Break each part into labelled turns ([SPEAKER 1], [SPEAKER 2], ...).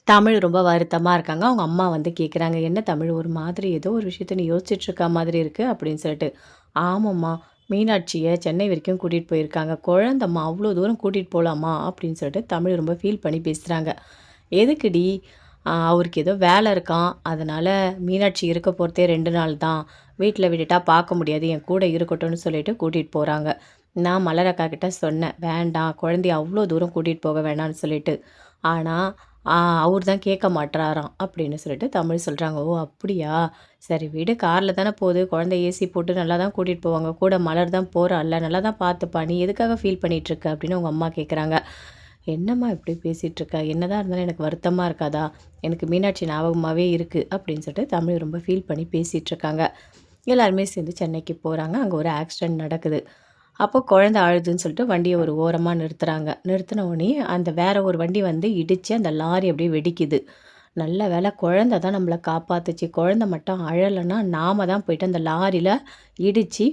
[SPEAKER 1] தமிழ் ரொம்ப வருத்தமா இருக்காங்க. அவங்க அம்மா வந்து கேட்குறாங்க, "என்ன தமிழ் ஒரு மாதிரி ஏதோ ஒரு விஷயத்த நீ யோசிச்சுட்டு இருக்க மாதிரி இருக்கு." அப்படின்னு சொல்லிட்டு. "ஆமாம்மா, மீனாட்சிய சென்னை வரைக்கும் கூட்டிட்டு போயிருக்காங்க. குழந்தம்மா அவ்ளோ தூரம் கூட்டிட்டு போலாமா?" அப்படின்னு சொல்லிட்டு தமிழ் ரொம்ப ஃபீல் பண்ணி பேசுறாங்க. "எதுக்குடி?" அவருக்கு ஏதோ வேலை இருக்காம். அதனால மீனாட்சி இருக்க போறதே 2 நாள் தான். வீட்ல விட்டுட்டா பார்க்க முடியாது. என் கூட இருக்கட்டும்னு சொல்லிட்டு கூட்டிட்டு போறாங்க. நான் மலர் அக்கா கிட்ட சொன்னேன், "வேண்டாம், குழந்தைய அவ்ளோ தூரம் கூட்டிட்டு போக வேணான்னு" சொல்லிட்டு. ஆனா ஆ அவரு தான் கேட்க மாட்றாராம் அப்படின்னு சொல்லிட்டு தமிழ் சொல்றாங்க. "ஓ! அப்படியா? சரி விடு கார்ல தானே போது. குழந்தை ஏசி போட்டு நல்லா தான் கூட்டிட்டு போவாங்க. கூட மலர் தான் போறாள்ல. நல்லா தான் பார்த்துப்பா. நீ எதுக்காக ஃபீல் பண்ணிட்டு இருக்க?" அப்படின்னு அவங்க அம்மா கேட்குறாங்க. "என்னம்மா இப்படி பேசிட்டு இருக்க? என்னதான் இருந்தாலும் எனக்கு வருத்தமா இருக்காதா? எனக்கு மீனாட்சி ஞாபகமாவே இருக்கு." அப்படின்னு சொல்லிட்டு தமிழ் ரொம்ப ஃபீல் பண்ணி பேசிட்டு இருக்காங்க. எல்லாருமே சேர்ந்து சென்னைக்கு போறாங்க. அங்க ஒரு ஆக்சிடென்ட் நடக்குது. அப்போ குழந்தை அழுதுன்னு சொல்லிட்டு வண்டிய ஒரு ஓரமா நிறுத்துறாங்க. நிறுத்தின உடனே அந்த வேற ஒரு வண்டி வந்து இடிச்சு அந்த லாரி அப்படியே வெடிக்குது. நல்ல வேளை குழந்தை தான் நம்மள காப்பாத்துச்சு. குழந்தை மட்டும் அழலன்னா, நாம தான் போயிட்டு அந்த லாரில இடிச்சு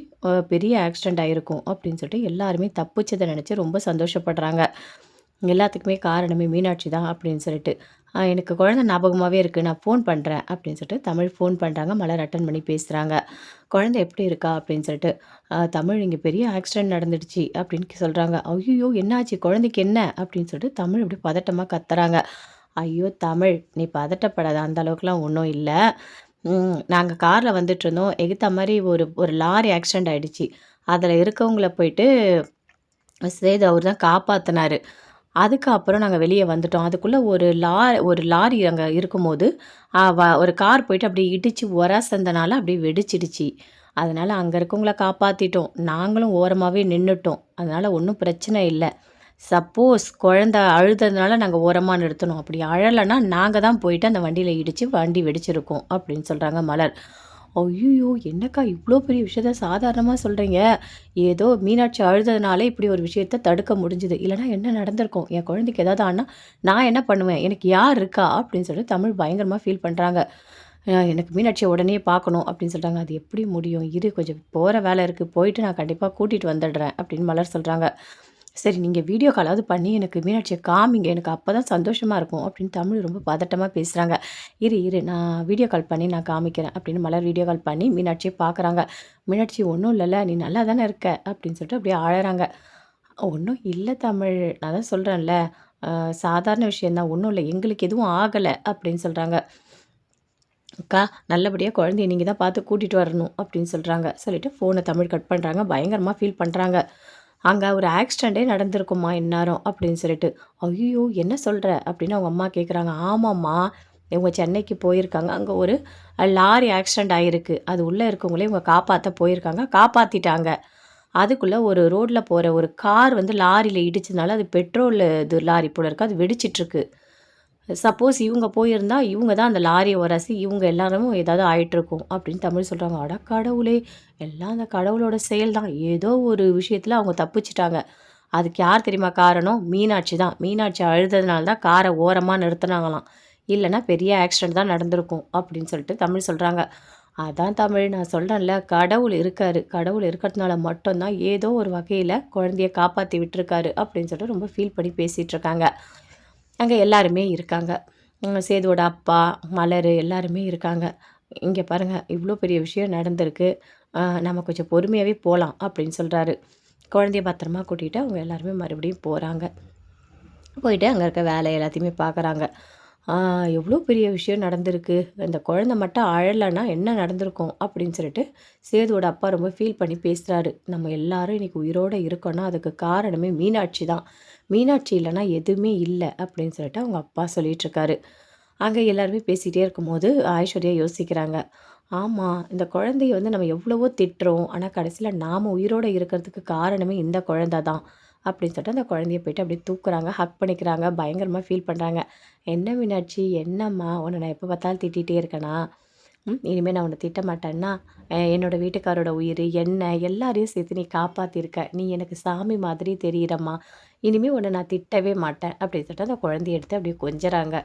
[SPEAKER 1] பெரிய ஆக்சிடென்ட் ஆயிருக்கும் அப்படின்னு சொல்லிட்டு எல்லாருமே தப்பிச்சத நெனச்சு ரொம்ப சந்தோஷப்படுறாங்க. எல்லாத்துக்குமே காரணமே மீனாட்சி தான் அப்படின்னு சொல்லிட்டு. எனக்கு குழந்தை ஞாபகமாவே இருக்கு. நான் ஃபோன் பண்றேன் அப்படின்னு சொல்லிட்டு தமிழ் ஃபோன் பண்றாங்க. மலர் அட்டெண்ட் பண்ணி பேசுறாங்க. குழந்தை எப்படி இருக்கா? அப்படின்னு சொல்லிட்டு. தமிழ் இங்க பெரிய ஆக்சிடென்ட் நடந்துடுச்சு அப்படின்னு சொல்றாங்க. ஐய்யயோ! என்னாச்சு? குழந்தைக்கு என்ன? அப்படின்னு சொல்லிட்டு தமிழ் அப்படியே பதட்டமா கத்துறாங்க. ஐயோ! தமிழ் நீ பதட்டப்படாத. அந்த அளவுக்குலாம் ஒண்ணும் இல்ல. நாங்க கார்ல வந்துட்டுருந்தோம். எகுத்த மாரி ஒரு ஒரு லாரி ஆக்சிடென்ட் ஆயிடுச்சு. அதுல இருக்கவங்கள போயிட்டு சேது அவரு தான் காப்பாத்துனாரு. அதுக்கப்புறம் நாங்க வெளிய வந்துட்டோம். அதுக்குள்ள ஒரு லாரி அங்க இருக்கும்போது, ஒரு கார் போயிட்டு அப்படியே இடிச்சு உரசந்தனால அப்படியே வெடிச்சிடுச்சு. அதனால அங்க இருக்கவங்கள காப்பாத்திட்டோம். நாங்களும் ஓரமாவே நின்னுட்டோம். அதனால ஒண்ணும் பிரச்சனை இல்ல. சப்போஸ் குழந்த அழுததுனால நாங்க ஓரமா நிறுத்துனோம். அப்படி அழலன்னா, நாங்க தான் போயிட்டு அந்த வண்டியில இடிச்சு வண்டி வெடிச்சிருக்கும். அப்படின்னு சொல்றாங்க மலர். ஐய்யயோ! என்னக்கா இவ்ளோ பெரிய விஷயத்த சாதாரணமா சொல்றீங்க? ஏதோ மீனாட்சி அழுததுனால இப்படி ஒரு விஷயத்த தடுக்க முடிஞ்சுது. இல்லன்னா என்ன நடந்திருக்கும்? என் குழந்தைக்கு ஏதாவது ஆனா, நான் என்ன பண்ணுவேன்? எனக்கு யார் இருக்கா? அப்படின்னு சொல்லி தமிழ் பயங்கரமா ஃபீல் பண்றாங்க. எனக்கு மீனாட்சிய உடனே பார்க்கணும் அப்படின்னு சொல்றாங்க. அது எப்படி முடியும்? இரு கொஞ்சம் போற வேலை இருக்கு. போயிட்டு நான் கண்டிப்பா கூட்டிட்டு வந்துடுறேன் அப்படின்னு மலர் சொல்றாங்க. சரி நீங்க வீடியோ காலாவது பண்ணி எனக்கு மீனாட்சிய காமிங்க. எனக்கு அப்பதான் சந்தோஷமா இருக்கும் அப்படின்னு தமிழ் ரொம்ப பதட்டமா பேசுறாங்க. இரு நான் வீடியோ கால் பண்ணி நான் காமிக்கிறேன் அப்படின்னு மலர் வீடியோ கால் பண்ணி மீனாட்சிய பார்க்குறாங்க. மீனாட்சி ஒண்ணும் இல்லல்ல. நீ நல்லா தானே இருக்க அப்படின்னு சொல்லிட்டு அப்படியே அழறாங்க. ஒண்ணும் இல்ல தமிழ். நான் தான் சொல்றேன்ல. அ சாதாரண விஷயம் தான். ஒண்ணும் இல்ல. எங்களுக்கு எதுவும் ஆகல அப்படின்னு சொல்றாங்க. அக்கா, நல்லபடியா குழந்தைய நீங்க தான் பார்த்து கூட்டிட்டு வரணும் அப்படின்னு சொல்றாங்க. சொல்லிட்டு ஃபோன தமிழ் கட் பண்றாங்க. பயங்கரமா ஃபீல் பண்றாங்க. அங்க ஒரு ஆக்சிடென்டே நடந்திருக்கும்மா இந்நேரம் அப்படின்னு சொல்லிட்டு. "ஐய்யயோ! என்ன சொல்ற?" அப்படின்னு அவங்க அம்மா கேட்குறாங்க. "ஆமாம்மா, இவங்க சென்னைக்கு போயிருக்காங்க. அங்க ஒரு லாரி ஆக்சிடென்ட் ஆயிருக்கு. அது உள்ள இருக்கவங்கள இவங்க காப்பாத்த போயிருக்காங்க. காப்பாத்திட்டாங்க. அதுக்குள்ள ஒரு ரோட்ல போற ஒரு கார் வந்து லாரில இடிச்சதுனால அது பெட்ரோல் இது லாரி போல இருக்கு. அது வெடிச்சிட்டுருக்கு. சப்போஸ் இவுங்க போயிருந்தா, இவுங்க தான் அந்த லாரிய உரசி, இவுங்க எல்லாரும் ஏதாவது ஆயிட்டுருக்கும்." அப்படின்னு தமிழ் சொல்றாங்க. அட கடவுளே! எல்லாம் அந்த கடவுளோட செயல் தான். ஏதோ ஒரு விஷயத்துல அவங்க தப்பிச்சுட்டாங்க. அதுக்கு யார் தெரியுமா காரணம்? மீனாட்சி தான். மீனாட்சி அழுததுனால தான் கார ஓரமா நிறுத்துனாங்களாம். இல்லன்னா பெரிய ஆக்சிடென்ட் தான் நடந்திருக்கும். அப்படின்னு சொல்லிட்டு தமிழ் சொல்றாங்க. அதான் தமிழ் நான் சொல்றேன்ல, கடவுள் இருக்காரு. கடவுள் இருக்கிறதுனால மட்டும் தான் ஏதோ ஒரு வகையில குழந்தைய காப்பாத்தி விட்டுருக்காரு. அப்படின்னு சொல்லிட்டு ரொம்ப ஃபீல் பண்ணி பேசிட்டு இருக்காங்க. அங்க எல்லாருமே இருக்காங்க. சேதுவோட அப்பா, மலரு எல்லாருமே இருக்காங்க. "இங்க பாருங்க, இவ்ளோ பெரிய விஷயம் நடந்திருக்கு. நம்ம கொஞ்சம் பொறுமையாவே போலாம்." அப்படின்னு சொல்றாரு. குழந்தைய பத்திரமா கூட்டிட்டு அவங்க எல்லாருமே மறுபடியும் போறாங்க. போயிட்டு அங்க இருக்க வேலை எல்லாத்தையுமே பார்க்குறாங்க. ஆ எவ்ளோ பெரிய விஷயம் நடந்திருக்கு. இந்த குழந்தை மட்டும் அழலன்னா என்ன நடந்திருக்கும்? அப்படின்னு சொல்லிட்டு சேதுவோட அப்பா ரொம்ப ஃபீல் பண்ணி பேசுறாரு. நம்ம எல்லாரும் இன்னைக்கு உயிரோட இருக்கோம்னா, அதுக்கு காரணமே மீனாட்சி தான். மீனாட்சி இல்லன்னா எதுவுமே இல்ல அப்படின்னு சொல்லிட்டு அவங்க அப்பா சொல்லிட்டுருக்காரு. அங்க எல்லாருமே பேசிட்டே இருக்கும்போது ஐஸ்வர்யா யோசிக்கிறாங்க. ஆமா, இந்த குழந்தைய வந்து நம்ம எவ்வளவோ திட்டுறோம். ஆனா கடைசியில நாம உயிரோட இருக்கிறதுக்கு காரணமே இந்த குழந்தை தான். அப்படின்னு சொல்லிட்டு அந்த குழந்தைய போயிட்டு அப்படியே தூக்குறாங்க, ஹக் பண்ணிக்கிறாங்க. பயங்கரமா ஃபீல் பண்றாங்க. "என்ன மீனாட்சி? என்னம்மா? உன்ன நான் எப்ப பார்த்தாலும் திட்டிட்டே இருக்கேனா? இனிமே நான் உன்ன திட்ட மாட்டேன்னா, என்னோட வீட்டுக்காரோட உயிரு, என்ன எல்லாரையும் சேர்த்து நீ காப்பாத்தியிருக்க. நீ எனக்கு சாமி மாதிரி தெரியிறம்மா. இனிமே உன்ன நான் திட்டவே மாட்டேன்." அப்படின்னு சொல்லிட்டு அந்த குழந்தைய எடுத்து அப்படியே கொஞ்சுறாங்க.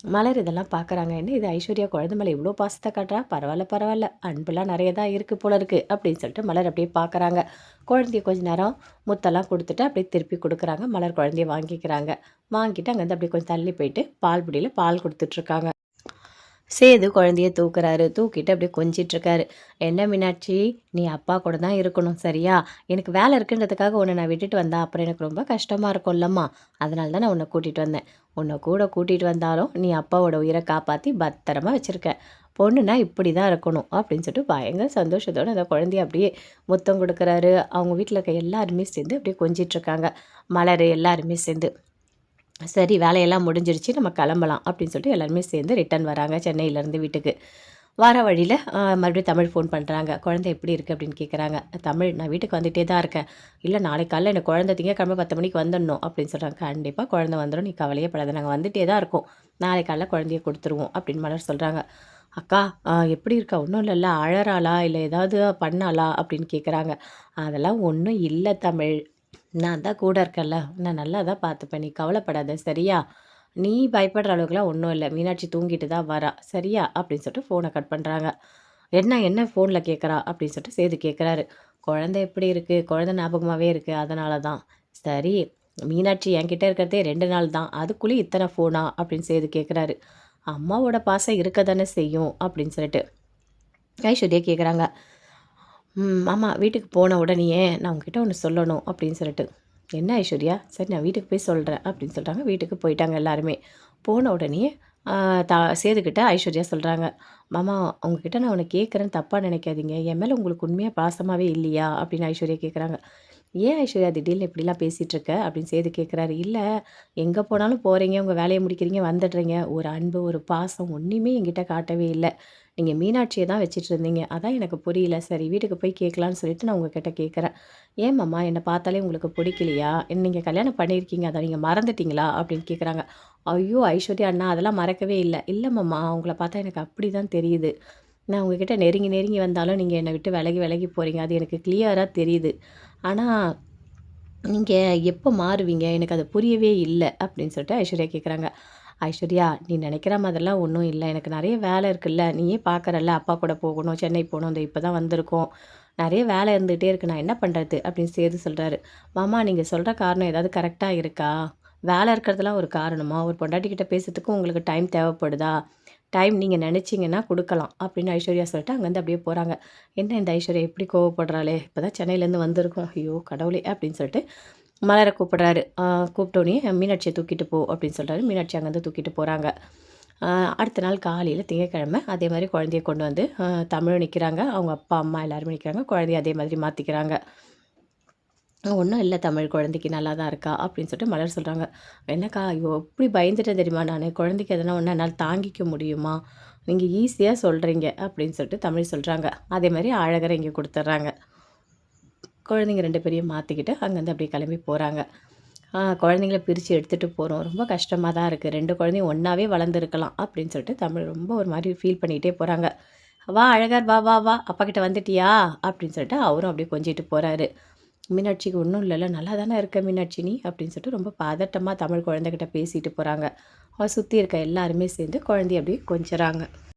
[SPEAKER 1] மலர் இதெல்லாம் பார்க்குறாங்க. என்ன இது ஐஸ்வர்யா குழந்தை மேல இவ்ளோ பாசத்த காட்டுறா? பரவால்ல, பரவால்ல. அன்புலாம் நெறைய தான் இருக்கு போல இருக்கு. அப்படின்னு சொல்லிட்டு மலர் அப்படியே பார்க்குறாங்க. குழந்தைய கொஞ்ச நேரம் முத்தெல்லாம் குடுத்துட்டு அப்படியே திருப்பி குடுக்குறாங்க. மலர் குழந்தைய வாங்கிக்கிறாங்க. வாங்கிட்டு அங்கேருந்து அப்படியே கொஞ்சம் தள்ளி போயிட்டு பால் புடியில பால் குடுத்துட்ருக்காங்க. சேது குழந்தைய தூக்குறாரு. தூக்கிட்டு அப்படியே கொஞ்சிட்டுருக்காரு. "என்ன மீனாட்சி, நீ அப்பா கூட தான் இருக்கணும் சரியா? எனக்கு வேலை இருக்குன்றதுக்காக உன்ன நான் விட்டுட்டு வந்தா, அப்புறம் எனக்கு ரொம்ப கஷ்டமா இருக்கும்லம்மா. அதனால தான் நான் உன்ன கூட்டிட்டு வந்தேன். உன்ன கூட கூட்டிட்டு வந்தாலும், நீ அப்பாவோட உயிர காப்பாத்தி பத்திரமா வச்சிருக்க. பொண்ணுனா இப்படி தான் இருக்கணும்." அப்படின்னு சொல்லிட்டு பயங்கர சந்தோஷத்தோட அந்த குழந்தைய அப்படியே முத்தம் குடுக்குறாரு. அவங்க வீட்ல இருக்க எல்லாருமே சேர்ந்து அப்படியே கொஞ்சிட்டுருக்காங்க. மலரு எல்லாருமே சேர்ந்து. சரி வேலையெல்லாம் முடிஞ்சிருச்சு. நம்ம கிளம்பலாம் அப்படின்னு சொல்லிட்டு எல்லாருமே சேர்ந்து ரிட்டர்ன் வராங்க சென்னையிலேருந்து வீட்டுக்கு. வர வழியில மறுபடியும் தமிழ் ஃபோன் பண்றாங்க. "குழந்தை எப்படி இருக்கு?" அப்படின்னு கேட்குறாங்க. "தமிழ் நான் வீட்டுக்கு வந்துட்டே தான் இருக்கேன்." "இல்ல நாளைக்கு காலையில எனக்கு குழந்தை திங்கட்கிழமை 10 மணிக்கு வந்துடணும்." அப்படின்னு சொல்றாங்க. "கண்டிப்பா குழந்தை வந்துரும். நீ கவலையே படாத. நாங்க வந்துட்டே தான் இருக்கோம். நாளைக்கு காலைல குழந்தைய குடுத்துருவோம்." அப்படின்னு மலர் சொல்றாங்க. "அக்கா எப்படி இருக்கா? ஒண்ணும் இல்லல்ல. அழறாளா? இல்ல ஏதாவது பண்ணாளா?" அப்படின்னு கேட்குறாங்க. "அதெல்லாம் ஒண்ணும் இல்ல தமிழ். நான் தான் கூட இருக்கேன்ல. உன்ன நல்லா தான் பார்த்துப்பேன். நீ கவலைப்படாத சரியா? நீ பயப்படுற அளவுக்குலாம் ஒண்ணும் இல்ல. மீனாட்சி தூங்கிட்டு தான் வரா. சரியா?" அப்படின்னு சொல்லிட்டு ஃபோன கட் பண்றாங்க. "என்ன என்ன ஃபோன்ல கேட்குறா?" அப்படின்னு சொல்லிட்டு சேது கேட்குறாரு. "குழந்தை எப்படி இருக்கு? குழந்தை ஞாபகமாவே இருக்கு. அதனால தான்." "சரி, மீனாட்சி என்கிட்ட இருக்கிறதே 2 நாள் தான். அதுக்குள்ளயும் இத்தன ஃபோனா?" அப்படின்னு சேது கேட்குறாரு. "அம்மாவோட பாசம் இருக்க தானே செய்யும்." அப்படின்னு சொல்லிட்டு ஐஸ்வர்யா கேட்குறாங்க. ஆமா. வீட்டுக்கு போன உடனேயே நான் உங்ககிட்ட ஒண்ணு சொல்லணும் அப்படின்னு சொல்லிட்டு. என்ன ஐஸ்வர்யா? சரி நான் வீட்டுக்கு போய் சொல்றேன் அப்படின்னு சொல்றாங்க. வீட்டுக்கு போயிட்டாங்க எல்லாருமே. போன உடனேயே ஆ த சேதுகிட்ட ஐஸ்வர்யா சொல்றாங்க. மாமா உங்ககிட்ட நான் ஒண்ணு கேட்குறேன் தப்பா நினைக்காதீங்க. என் மேல உங்களுக்கு உண்மையா பாசமாவே இல்லையா? அப்படின்னு ஐஸ்வர்யா கேட்குறாங்க. ஏன் ஐஸ்வர்யா திடீர்னு இப்படிலாம் பேசிட்டு இருக்க? அப்படின்னு சேது கேட்குறாரு. இல்ல எங்க போனாலும் போறீங்க, உங்க வேலைய முடிக்கிறீங்க, வந்துடுறீங்க. ஒரு அன்பு, ஒரு பாசம் ஒண்ணுமே என்கிட்ட காட்டவே இல்ல. நீங்க மீனாட்சிய தான் வச்சுட்டு இருந்தீங்க. அதான் எனக்கு புரியல. சரி வீட்டுக்கு போய் கேட்கலான்னு சொல்லிட்டு நான் உங்ககிட்ட கேட்குறேன். ஏன் மாமா என்ன பார்த்தாலே உங்களுக்கு பிடிக்கலையா? நீங்க கல்யாணம் பண்ணியிருக்கீங்க. அத நீங்க மறந்துட்டீங்களா? அப்படின்னு கேட்குறாங்க. ஐயோ! ஐஸ்வர்யா அண்ணா அதெல்லாம் மறக்கவே இல்ல. இல்ல மாமா உங்கள பார்த்தா எனக்கு அப்படிதான் தெரியுது. நான் உங்ககிட்ட நெருங்கி நெருங்கி வந்தாலும் நீங்க என்ன விட்டு விலகி விலகி போறீங்க. அது எனக்கு கிளியரா தெரியுது. ஆனா நீங்க எப்போ மாறுவீங்க? எனக்கு அது புரியவே இல்ல." அப்படின்னு சொல்லிட்டு ஐஸ்வர்யா கேட்குறாங்க. "ஐஸ்வர்யா, நீ நெனைக்கிற மாதிரிலாம் ஒண்ணும் இல்ல. எனக்கு நெறைய வேலை இருக்குல்ல. நீயே பார்க்குறல்ல, அப்பா கூட போகணும், சென்னை போணும். இந்த இப்ப தான் வந்திருக்கோம். நெறைய வேலை இருந்துகிட்டே இருக்கு. நான் என்ன பண்றது?" அப்படின்னு சேது சொல்றாரு. "மாமா நீங்க சொல்ற காரணம் ஏதாவது கரெக்ட்டா இருக்கா? வேலை இருக்கிறதெல்லாம் ஒரு காரணமா? ஒரு பொண்டாட்டி கிட்ட பேசுறதுக்கும் உங்களுக்கு டைம் தேவைப்படுதா? டைம் நீங்க நெனைச்சீங்கன்னா குடுக்கலாம்." அப்படின்னு ஐஸ்வர்யா சொல்லிட்டு அங்கேருந்து அப்படியே போறாங்க. என்ன இந்த ஐஸ்வர்யா இப்படி கோவப்படுறாளே! இப்ப தான் சென்னையிலேருந்து வந்திருக்கோம். ஐயோ கடவுளே! அப்படின்னு சொல்லிட்டு மலர கூப்பிடுறாரு. கூப்பிட்டோனயே மீனாட்சிய தூக்கிட்டு போ அப்படின்னு சொல்றாரு. மீனாட்சி அங்கேருந்து தூக்கிட்டு போறாங்க. அ அடுத்த நாள் காலையில திங்கட்கிழமை அதே மாரி குழந்தைய கொண்டு வந்து தமிழும் நிக்கிறாங்க. அவங்க அப்பா, அம்மா எல்லாருமே நிக்கிறாங்க. குழந்தைய அதே மாதிரி மாத்திக்கிறாங்க. "ஒண்ணும் இல்ல தமிழ் குழந்தைக்கு நல்லா தான் இருக்கா" அப்படின்னு சொல்லிட்டு மலர் சொல்றாங்க. "என்னக்கா எப்படி பயந்துட்டேன் தெரியுமா நானு? குழந்தைக்கு எதனா ஒண்ணா என்னால தாங்கிக்க முடியுமா? நீங்க ஈஸியா சொல்றீங்க" அப்படின்னு சொல்லிட்டு தமிழ் சொல்றாங்க. அதே மாரி அழகர இங்க குடுத்துடுறாங்க. குழந்தைங்க 2 பேரையும் மாத்திக்கிட்டு அங்கேருந்து அப்படியே கிளம்பி போறாங்க. குழந்தைங்கள பிரிச்சு எடுத்துட்டு போறோம். ரொம்ப கஷ்டமா தான் இருக்கு. 2 குழந்தையும் ஒண்ணாவே வளர்ந்துருக்கலாம் அப்படின்னு சொல்லிட்டு தமிழ் ரொம்ப ஒரு மாரி ஃபீல் பண்ணிட்டே போறாங்க. "வா அழகர் வா, வா, வா அப்பா கிட்ட வந்துட்டியா?" அப்படின்னு சொல்லிட்டு அவரும் அப்படியே கொஞ்சிட்டு போறாரு. மீனாட்சிக்கு ஒண்ணும் இல்லல்ல, நல்லா தானே இருக்க மீனாட்சி நீ அப்படின்னு சொல்லிட்டு ரொம்ப பதட்டமா தமிழ் குழந்தைகிட்ட பேசிட்டு போறாங்க. சுத்தி இருக்க எல்லாருமே சேர்ந்து குழந்தைய அப்படியே கொஞ்சுறாங்க.